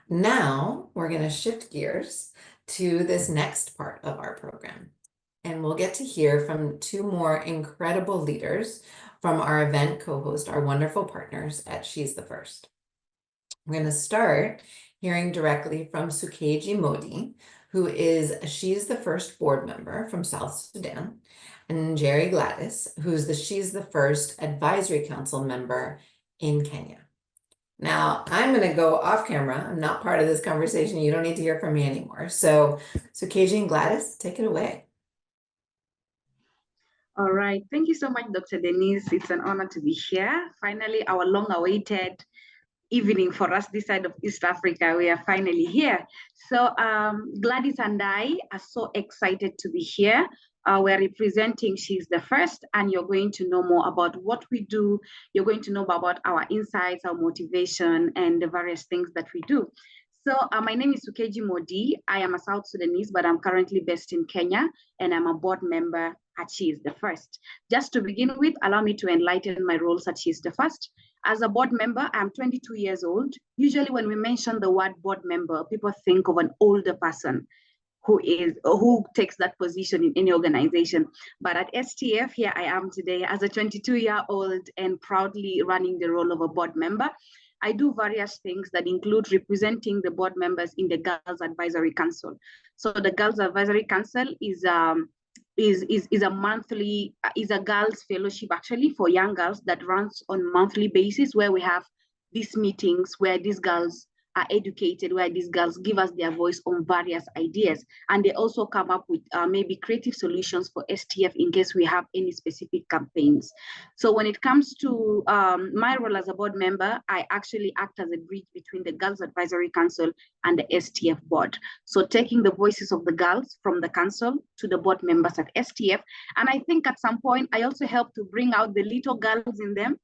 Now we're going to shift gears to this next part of our program. And we'll get to hear from two more incredible leaders from our event co-host, our wonderful partners at She's the First. We're going to start hearing directly from Sukeji Modi, who is She's the First board member from South Sudan, and Jerry Gladys, who's the She's the First advisory council member in Kenya. Now, I'm going to go off camera. I'm not part of this conversation. You don't need to hear from me anymore. So Keiji and Gladys, take it away. All right. Thank you so much, Dr. Denise. It's an honor to be here. Finally, our long-awaited evening for us this side of East Africa. We are finally here. So Gladys and I are so excited to be here. We're representing She's the First, and you're going to know more about what we do. You're going to know about our insights, our motivation, and the various things that we do. So my name is Sukeji Modi. I am a South Sudanese, but I'm currently based in Kenya, and I'm a board member at She's the First. Just to begin with, allow me to enlighten my roles at She's the First. As a board member, I'm 22 years old. Usually when we mention the word board member, people think of an older person who takes that position in any organization. But at STF, here I am today as a 22-year-old and proudly running the role of a board member. I do various things that include representing the board members in the Girls Advisory Council. So the Girls Advisory Council is a girls fellowship actually for young girls that runs on monthly basis, where we have these meetings where these girls are educated, where these girls give us their voice on various ideas. And they also come up with maybe creative solutions for STF in case we have any specific campaigns. So when it comes to my role as a board member, I actually act as a bridge between the Girls Advisory Council and the STF board. So taking the voices of the girls from the council to the board members at STF. And I think at some point, I also help to bring out the little girls in them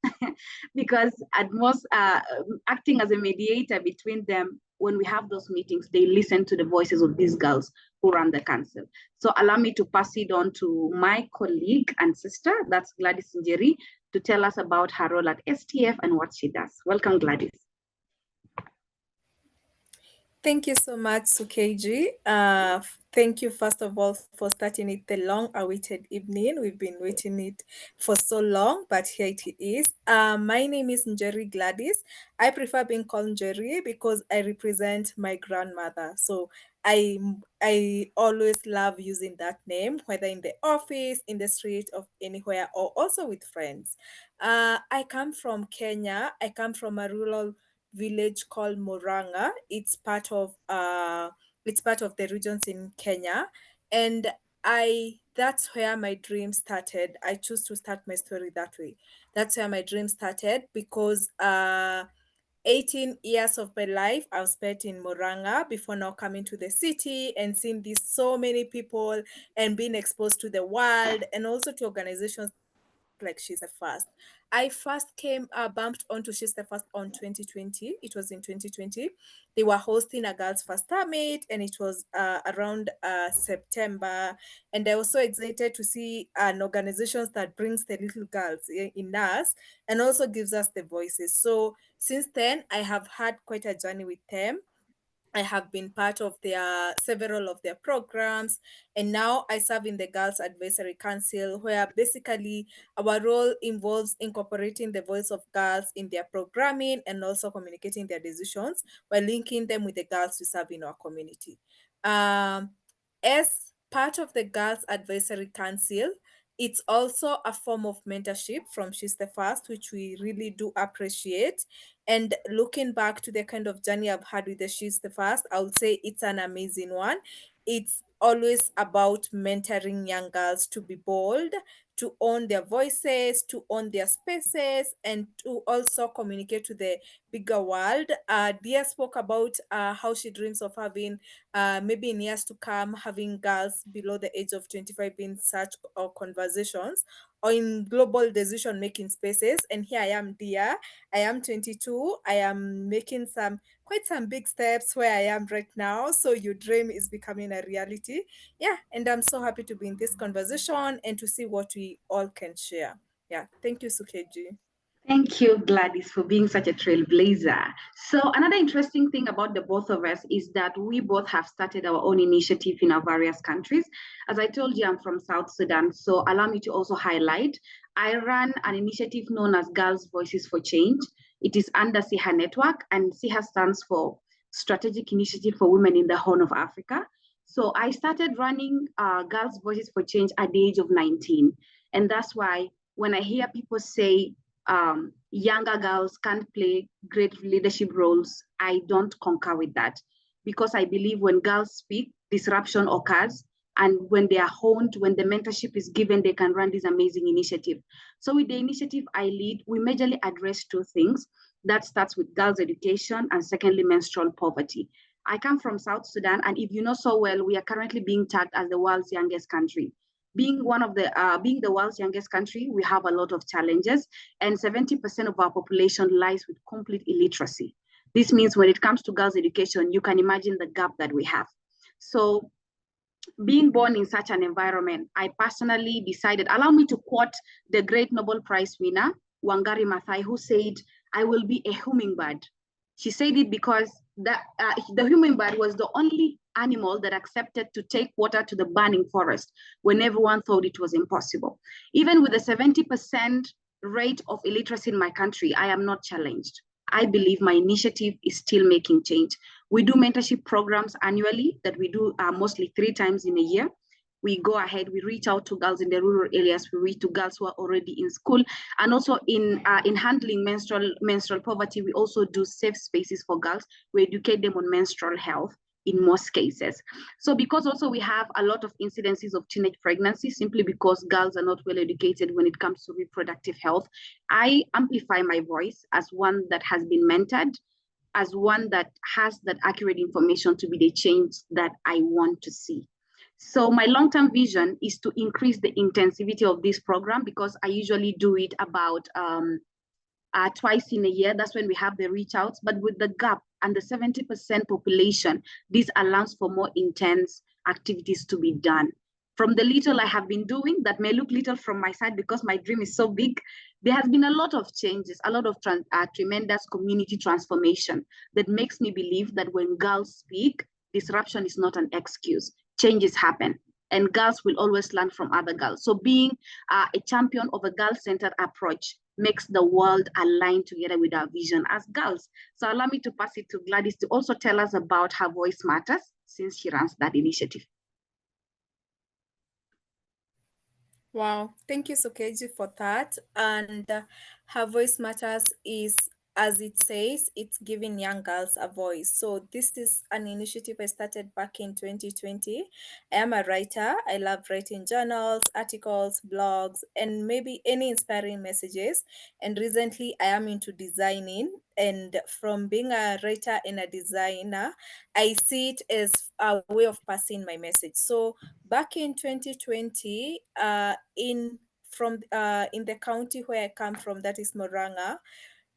because at most acting as a mediator between them, when we have those meetings, they listen to the voices of these girls who run the council. So allow me to pass it on to my colleague and sister, that's Gladys Njeri, to tell us about her role at STF and what she does. Welcome, Gladys. Thank you so much, Sukeji. Thank you, first of all, for starting it the long-awaited evening. We've been waiting it for so long, but here it is. My name is Njeri Gladys. I prefer being called Njeri because I represent my grandmother. So I always love using that name, whether in the office, in the street, or anywhere, or also with friends. I come from Kenya. I come from a rural village called Murang'a. It's part of the regions in Kenya, and that's where my dream started. I choose to start my story that way. That's where my dream started because 18 years of my life I've spent in Murang'a before now coming to the city and seeing these so many people and being exposed to the world and also to organizations like She's the First. I first came bumped onto She's the First on 2020. It was in 2020. They were hosting a Girls First Summit, and it was around September. And I was so excited to see an organization that brings the little girls in us and also gives us the voices. So since then, I have had quite a journey with them. I have been part of several of their programs, and now I serve in the Girls Advisory Council, where basically our role involves incorporating the voice of girls in their programming and also communicating their decisions while linking them with the girls we serve in our community. As part of the Girls Advisory Council, it's also a form of mentorship from She's the First, which we really do appreciate. And looking back to the kind of journey I've had with the She's the First, I would say it's an amazing one. It's always about mentoring young girls to be bold, to own their voices, to own their spaces, and to also communicate to the bigger world. Dia spoke about how she dreams of having, maybe in years to come, having girls below the age of 25 in such conversations or in global decision making spaces. And here I am, Dia. I am 22. I am making quite some big steps where I am right now. So your dream is becoming a reality. Yeah, and I'm so happy to be in this conversation and to see what we all can share. Yeah, thank you, Sukeji. Thank you, Gladys, for being such a trailblazer. So, another interesting thing about the both of us is that we both have started our own initiative in our various countries. As I told you, I'm from South Sudan. So, allow me to also highlight I run an initiative known as Girls' Voices for Change. It is under SIHA Network, and SIHA stands for Strategic Initiative for Women in the Horn of Africa. So, I started running Girls' Voices for Change at the age of 19. And that's why when I hear people say, younger girls can't play great leadership roles, I don't concur with that, because I believe when girls speak, disruption occurs. And when they are honed, when the mentorship is given, they can run this amazing initiative. So with the initiative I lead, we majorly address two things. That starts with girls' education, and secondly, menstrual poverty. I come from South Sudan, and if you know so well, we are currently being tagged as the world's youngest country. Being the world's youngest country, we have a lot of challenges, and 70% of our population lies with complete illiteracy. This means when it comes to girls' education, you can imagine the gap that we have. So being born in such an environment, I personally decided, allow me to quote the great Nobel Prize winner, Wangari Maathai, who said, I will be a hummingbird. She said it because the hummingbird was the only animal that accepted to take water to the burning forest when everyone thought it was impossible. Even with the 70% rate of illiteracy in my country, I am not challenged. I believe my initiative is still making change. We do mentorship programs annually that we do mostly 3 times in a year. We go ahead, we reach out to girls in the rural areas, we reach to girls who are already in school, and also in handling menstrual poverty, we also do safe spaces for girls. We educate them on menstrual health in most cases. So because also we have a lot of incidences of teenage pregnancy simply because girls are not well educated when it comes to reproductive health, I amplify my voice as one that has been mentored, as one that has that accurate information to be the change that I want to see. So my long-term vision is to increase the intensivity of this program, because I usually do it about twice in a year. That's when we have the reach outs. But with the gap and the 70% population, this allows for more intense activities to be done. From the little I have been doing, that may look little from my side because my dream is so big, there has been a lot of changes, a lot of tremendous community transformation that makes me believe that when girls speak, disruption is not an excuse. Changes happen, and girls will always learn from other girls. So being a champion of a girl-centered approach makes the world align together with our vision as girls. So allow me to pass it to Gladys to also tell us about Her Voice Matters, since she runs that initiative. Wow, thank you, Sukeji, for that. And Her Voice Matters is, as it says, it's giving young girls a voice. So this is an initiative I started back in 2020. I am a writer. I love writing journals, articles, blogs, and maybe any inspiring messages. And recently I am into designing. And from being a writer and a designer, I see it as a way of passing my message. So back in 2020, in the county where I come from, that is Moranga,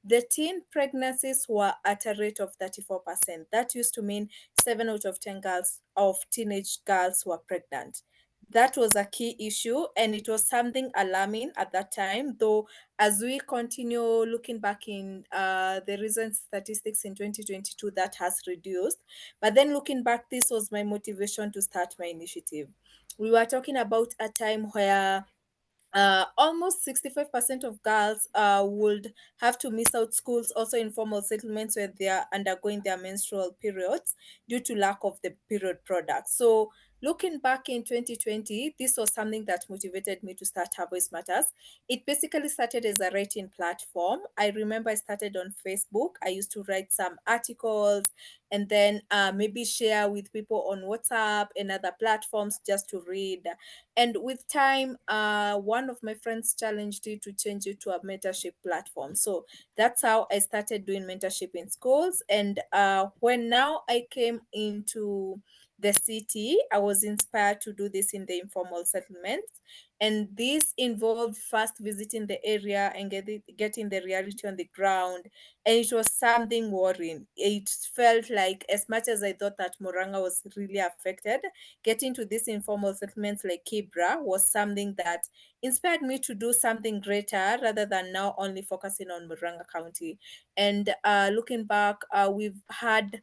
the teen pregnancies were at a rate of 34%. That used to mean 7 out of 10 girls of teenage girls were pregnant. That was a key issue, and it was something alarming at that time. Though, as we continue looking back in the recent statistics in 2022, that has reduced. But then looking back, this was my motivation to start my initiative. We were talking about a time where almost 65% of girls would have to miss out schools, also informal settlements where they are undergoing their menstrual periods due to lack of the period product. So looking back in 2020, this was something that motivated me to start Her Voice Matters. It basically started as a writing platform. I remember I started on Facebook. I used to write some articles and then maybe share with people on WhatsApp and other platforms just to read. And with time, one of my friends challenged it to change it to a mentorship platform. So that's how I started doing mentorship in schools. And when now I came into the city, I was inspired to do this in the informal settlements. And this involved first visiting the area and getting the reality on the ground. And it was something worrying. It felt like, as much as I thought that Moranga was really affected, getting to these informal settlements like Kibra was something that inspired me to do something greater rather than now only focusing on Moranga County. And looking back, we've had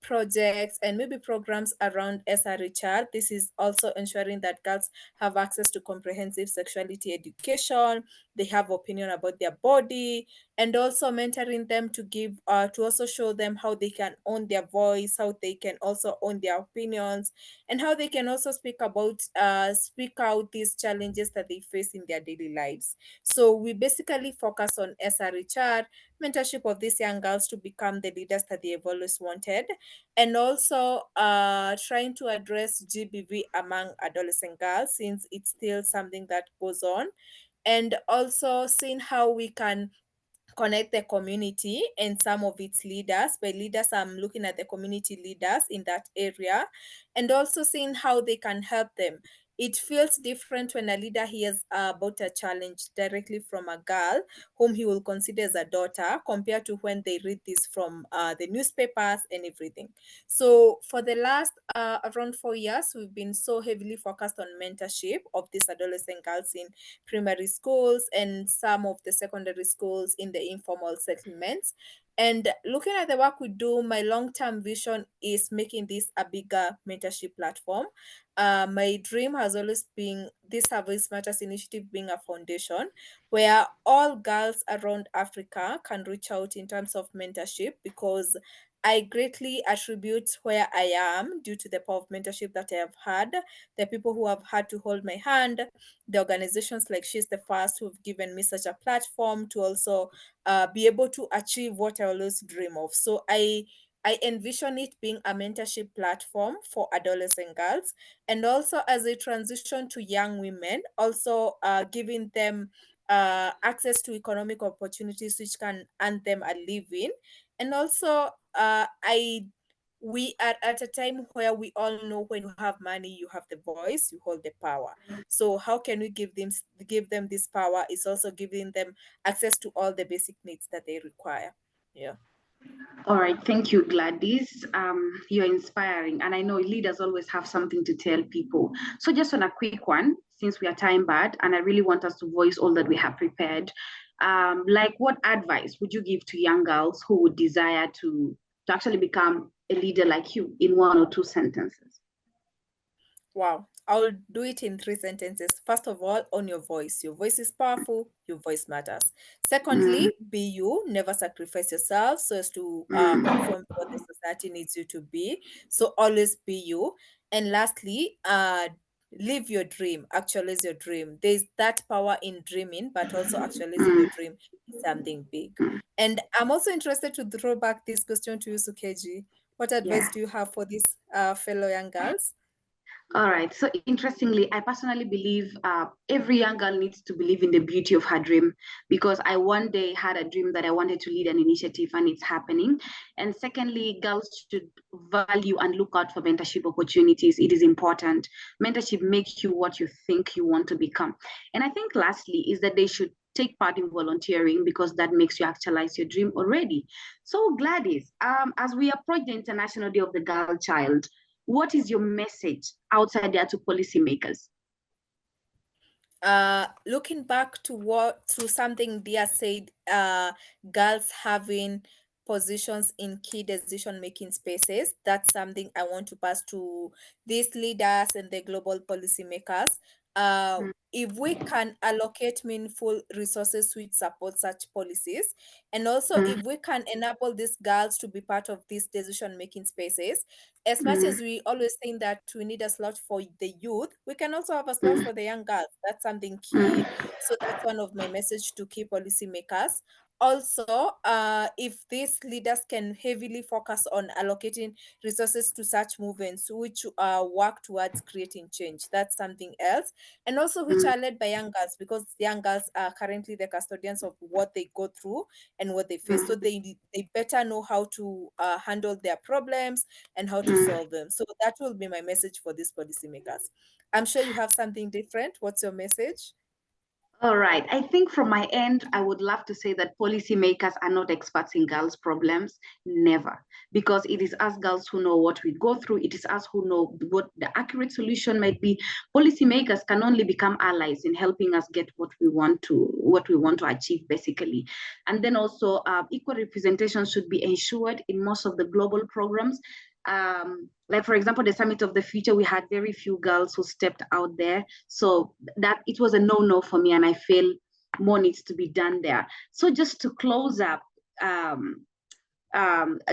projects and maybe programs around SRHR. This is also ensuring that girls have access to comprehensive sexuality education, they have opinion about their body, and also mentoring them to also show them how they can own their voice, how they can also own their opinions, and how they can also speak out these challenges that they face in their daily lives. So we basically focus on SRHR, mentorship of these young girls to become the leaders that they've always wanted, and also trying to address GBV among adolescent girls, since it's still something that goes on, and also seeing how we can connect the community and some of its leaders. By leaders, I'm looking at the community leaders in that area, and also seeing how they can help them. It feels different when a leader hears about a challenge directly from a girl whom he will consider as a daughter, compared to when they read this from the newspapers and everything. So for the last around 4 years, we've been so heavily focused on mentorship of these adolescent girls in primary schools and some of the secondary schools in the informal settlements. And looking at the work we do, my long-term vision is making this a bigger mentorship platform. My dream has always been this Voice Matters initiative being a foundation where all girls around Africa can reach out in terms of mentorship, because I greatly attribute where I am due to the power of mentorship that I have had, the people who have had to hold my hand, the organizations like She's the First who've given me such a platform to also be able to achieve what I always dream of. So I envision it being a mentorship platform for adolescent girls, and also as a transition to young women, also giving them access to economic opportunities which can earn them a living. And also, we are at a time where we all know when you have money, you have the voice, you hold the power. So how can we give them this power? Is also giving them access to all the basic needs that they require. Yeah. All right, thank you, Gladys. You're inspiring, and I know leaders always have something to tell people. So, just on a quick one, since we are time bad, and I really want us to voice all that we have prepared. Like, what advice would you give to young girls who would desire to actually become a leader like you in 1 or 2 sentences? Wow. I'll do it in 3 sentences. First of all, own your voice. Your voice is powerful. Your voice matters. Mm, Secondly, be you. Never sacrifice yourself so as to conform to what the society needs you to be. So always be you. And lastly, live your dream. Actualize your dream. There's that power in dreaming, but also actualizing your mm, dream is something big. mm. And I'm also interested to throw back this question to you, Sukeji. What advice Yeah. do you have for these fellow young girls? All right. So interestingly, I personally believe every young girl needs to believe in the beauty of her dream, because I one day had a dream that I wanted to lead an initiative and it's happening. And secondly, girls should value and look out for mentorship opportunities. It is important. Mentorship makes you what you think you want to become. And I think lastly is that they should take part in volunteering, because that makes you actualize your dream already. So Gladys, as we approach the International Day of the Girl Child, what is your message outside there to policymakers? Looking back to something Dia said, girls having positions in key decision making spaces, that's something I want to pass to these leaders and the global policymakers. Mm, If we can allocate meaningful resources which support such policies, and also mm, if we can enable these girls to be part of these decision making spaces, as much mm, as we always think that we need a slot for the youth, we can also have a slot mm, for the young girls. That's something mm, key. So that's one of my message to key policymakers. also, if these leaders can heavily focus on allocating resources to such movements which work towards creating change, that's something else. And also which are led by young girls, because young girls are currently the custodians of what they go through and what they face. So they better know how to handle their problems and how to solve them. So that will be my message for these policymakers. I'm sure you have something different. What's your message? All right. I think from my end, I would love to say that policymakers are not experts in girls' problems. Never. Because it is us girls who know what we go through. It is us who know what the accurate solution might be. Policymakers can only become allies in helping us get what we want to achieve, basically. And then also equal representation should be ensured in most of the global programs. Like for example, the Summit of the Future, we had very few girls who stepped out there. So that it was a no-no for me, and I feel more needs to be done there. So just to close up,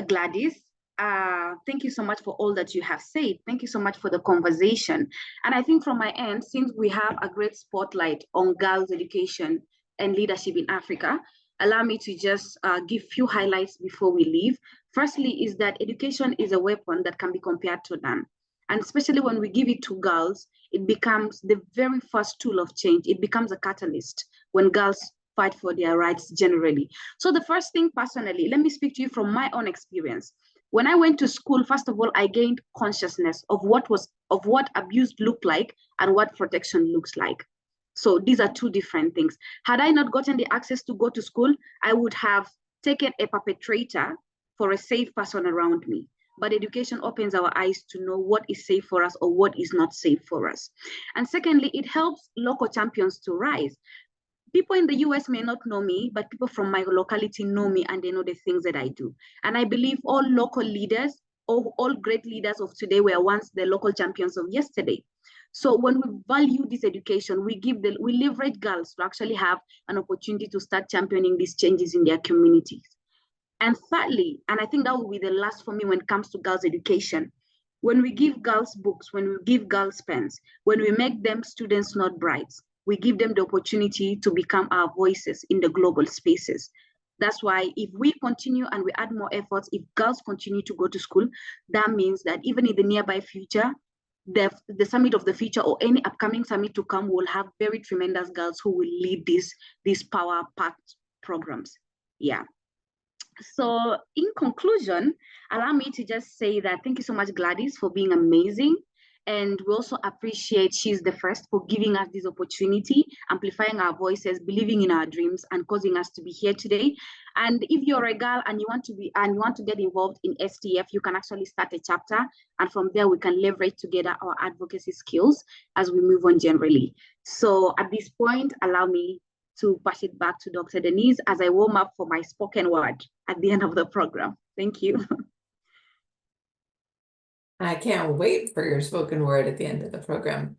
Gladys, thank you so much for all that you have said. Thank you so much for the conversation. And I think from my end, since we have a great spotlight on girls' education and leadership in Africa, allow me to just give few highlights before we leave. Firstly, is that education is a weapon that can be compared to none. And especially when we give it to girls, it becomes the very first tool of change. It becomes a catalyst when girls fight for their rights generally. So the first thing personally, let me speak to you from my own experience. When I went to school, first of all, I gained consciousness of what abuse looked like and what protection looks like. So these are two different things. Had I not gotten the access to go to school, I would have taken a perpetrator for a safe person around me. But education opens our eyes to know what is safe for us or what is not safe for us. And secondly, it helps local champions to rise. People in the US may not know me, but people from my locality know me and they know the things that I do. And I believe all local leaders, all great leaders of today were once the local champions of yesterday. So when we value this education, we leverage girls to actually have an opportunity to start championing these changes in their communities. And thirdly, and I think that will be the last for me when it comes to girls' education, when we give girls books, when we give girls pens, when we make them students, not brides, we give them the opportunity to become our voices in the global spaces. That's why if we continue and we add more efforts, if girls continue to go to school, that means that even in the nearby future, the Summit of the Future or any upcoming summit to come will have very tremendous girls who will lead these power-packed programs. Yeah. So in conclusion, allow me to just say that thank you so much, Gladys, for being amazing. And we also appreciate She's the First for giving us this opportunity, amplifying our voices, believing in our dreams, and causing us to be here today. And if you're a girl and you want to get involved in STF, you can actually start a chapter, and from there we can leverage together our advocacy skills as we move on generally. So at this point, allow me to pass it back to Dr. Denise as I warm up for my spoken word at the end of the program. Thank you. I can't wait for your spoken word at the end of the program.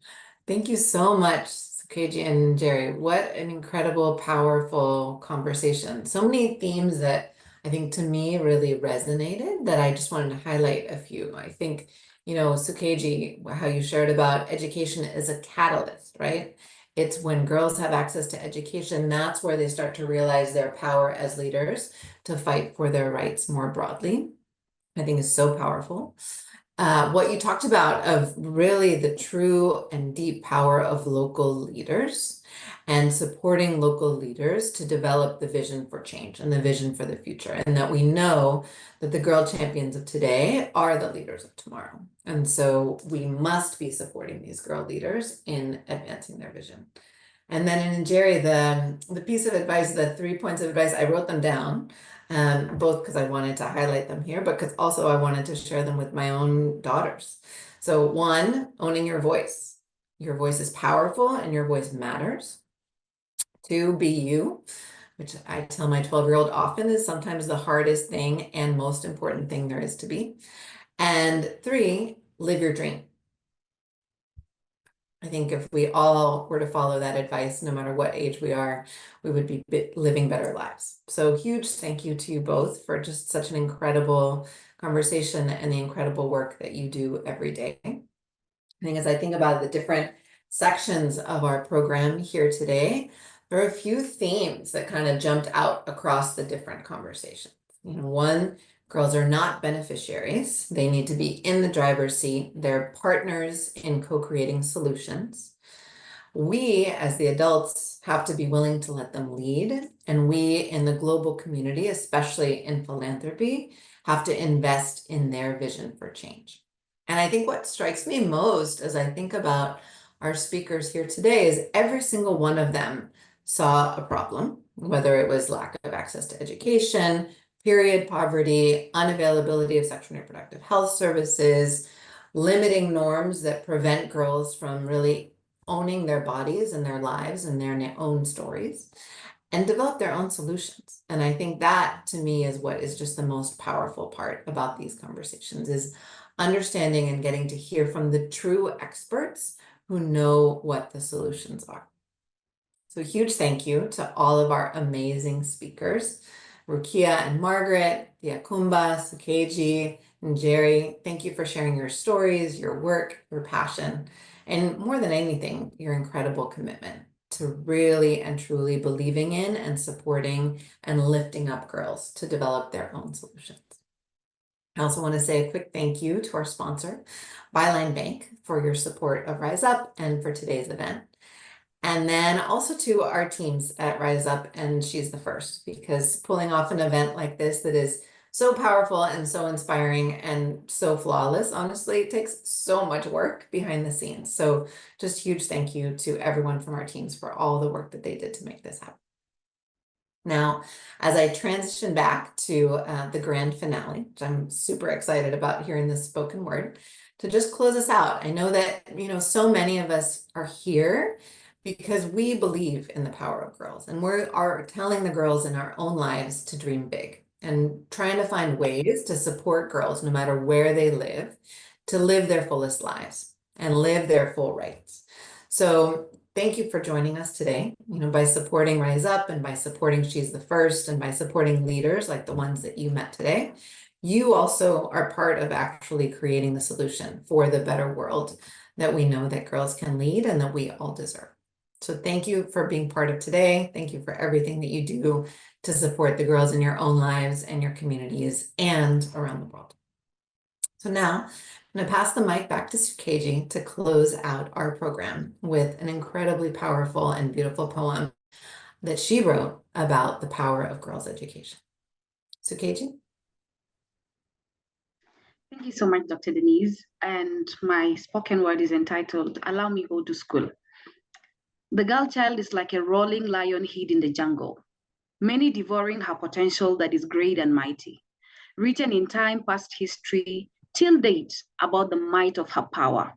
Thank you so much, Sukeji and Jerry. What an incredible, powerful conversation. So many themes that I think to me really resonated that I just wanted to highlight a few. I think, Sukeji, how you shared about education is a catalyst, right? It's when girls have access to education, that's where they start to realize their power as leaders to fight for their rights more broadly. I think is so powerful. What you talked about of really the true and deep power of local leaders and supporting local leaders to develop the vision for change and the vision for the future, and that we know that the girl champions of today are the leaders of tomorrow. And so we must be supporting these girl leaders in advancing their vision. And then in Jerry, the piece of advice, the 3 points of advice, I wrote them down. Both because I wanted to highlight them here, but because also I wanted to share them with my own daughters. So 1, owning your voice. Your voice is powerful and your voice matters. 2, be you, which I tell my 12-year-old often is sometimes the hardest thing and most important thing there is to be. And 3, live your dream. I think if we all were to follow that advice, no matter what age we are, we would be living better lives. So huge thank you to you both for just such an incredible conversation and the incredible work that you do every day. I think as I think about the different sections of our program here today, there are a few themes that kind of jumped out across the different conversations. One, girls are not beneficiaries. They need to be in the driver's seat. They're partners in co-creating solutions. We, as the adults, have to be willing to let them lead. And we in the global community, especially in philanthropy, have to invest in their vision for change. And I think what strikes me most as I think about our speakers here today is every single one of them saw a problem, whether it was lack of access to education, period poverty, unavailability of sexual and reproductive health services, limiting norms that prevent girls from really owning their bodies and their lives and their own stories, and develop their own solutions. And I think that, to me, is what is just the most powerful part about these conversations, is understanding and getting to hear from the true experts who know what the solutions are. So huge thank you to all of our amazing speakers, Rukia and Margaret, Diakumba, Sukeji, and Jerry. Thank you for sharing your stories, your work, your passion, and more than anything, your incredible commitment to really and truly believing in and supporting and lifting up girls to develop their own solutions. I also want to say a quick thank you to our sponsor, Byline Bank, for your support of Rise Up and for today's event. And then also to our teams at Rise Up and She's the First, because pulling off an event like this that is so powerful and so inspiring and so flawless, honestly, it takes so much work behind the scenes. So just huge thank you to everyone from our teams for all the work that they did to make this happen. Now, as I transition back to the grand finale, which I'm super excited about hearing this spoken word, to just close us out, I know that, so many of us are here because we believe in the power of girls, and we are telling the girls in our own lives to dream big and trying to find ways to support girls, no matter where they live, to live their fullest lives and live their full rights. So thank you for joining us today, by supporting Rise Up and by supporting She's the First and by supporting leaders like the ones that you met today. You also are part of actually creating the solution for the better world that we know that girls can lead and that we all deserve. So thank you for being part of today. Thank you for everything that you do to support the girls in your own lives and your communities and around the world. So now I'm going to pass the mic back to Sukeji to close out our program with an incredibly powerful and beautiful poem that she wrote about the power of girls' education. Sukeji? Thank you so much, Dr. Denise. And my spoken word is entitled, Allow Me Go to School. The girl child is like a rolling lion hid in the jungle, many devouring her potential that is great and mighty, written in time past history, till date, about the might of her power.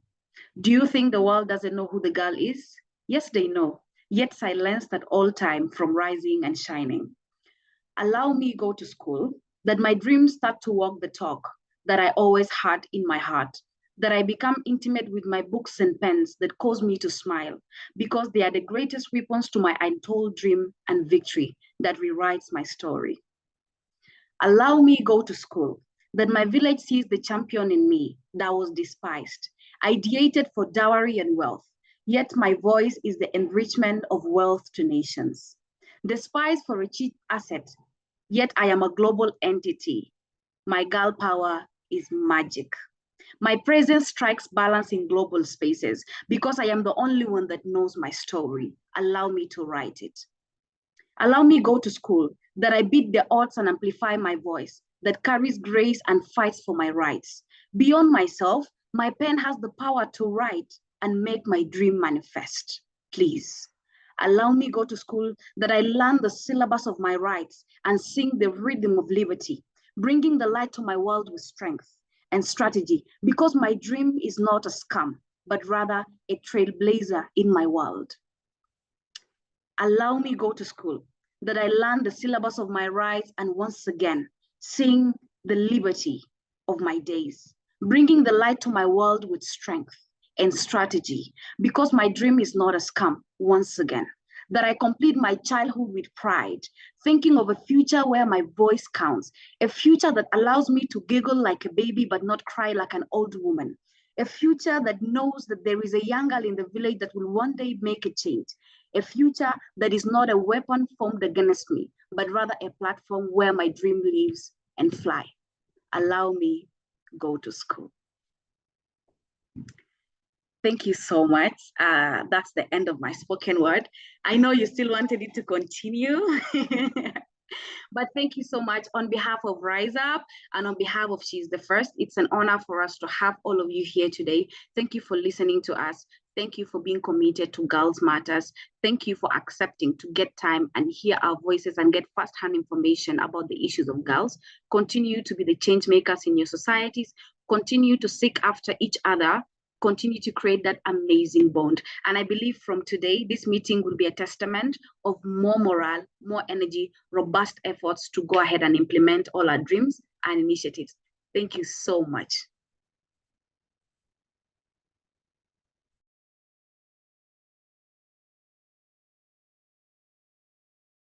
Do you think the world doesn't know who the girl is? Yes, they know, yet silenced at all time from rising and shining. Allow me go to school, that my dreams start to walk the talk that I always had in my heart, that I become intimate with my books and pens that cause me to smile, because they are the greatest weapons to my untold dream and victory that rewrites my story. Allow me go to school, that my village sees the champion in me that was despised, ideated for dowry and wealth, yet my voice is the enrichment of wealth to nations. Despised for a cheap asset, yet I am a global entity. My girl power is magic. My presence strikes balance in global spaces because I am the only one that knows my story. Allow me to write it. Allow me go to school, that I beat the odds and amplify my voice, that carries grace and fights for my rights. Beyond myself, my pen has the power to write and make my dream manifest. Please, allow me go to school, that I learn the syllabus of my rights and sing the rhythm of liberty, bringing the light to my world with strength and strategy, because my dream is not a scam, but rather a trailblazer in my world. Allow me go to school, that I learn the syllabus of my rights and once again sing the liberty of my days, bringing the light to my world with strength and strategy, because my dream is not a scam once again, that I complete my childhood with pride, thinking of a future where my voice counts, a future that allows me to giggle like a baby but not cry like an old woman, a future that knows that there is a young girl in the village that will one day make a change, a future that is not a weapon formed against me, but rather a platform where my dream lives and fly. Allow me go to school. Thank you so much. That's the end of my spoken word. I know you still wanted it to continue. But thank you so much on behalf of Rise Up and on behalf of She's the First. It's an honor for us to have all of you here today. Thank you for listening to us. Thank you for being committed to Girls Matters. Thank you for accepting to get time and hear our voices and get firsthand information about the issues of girls. Continue to be the change makers in your societies. Continue to seek after each other. Continue to create that amazing bond. And I believe from today, this meeting will be a testament of more morale, more energy, robust efforts to go ahead and implement all our dreams and initiatives. Thank you so much.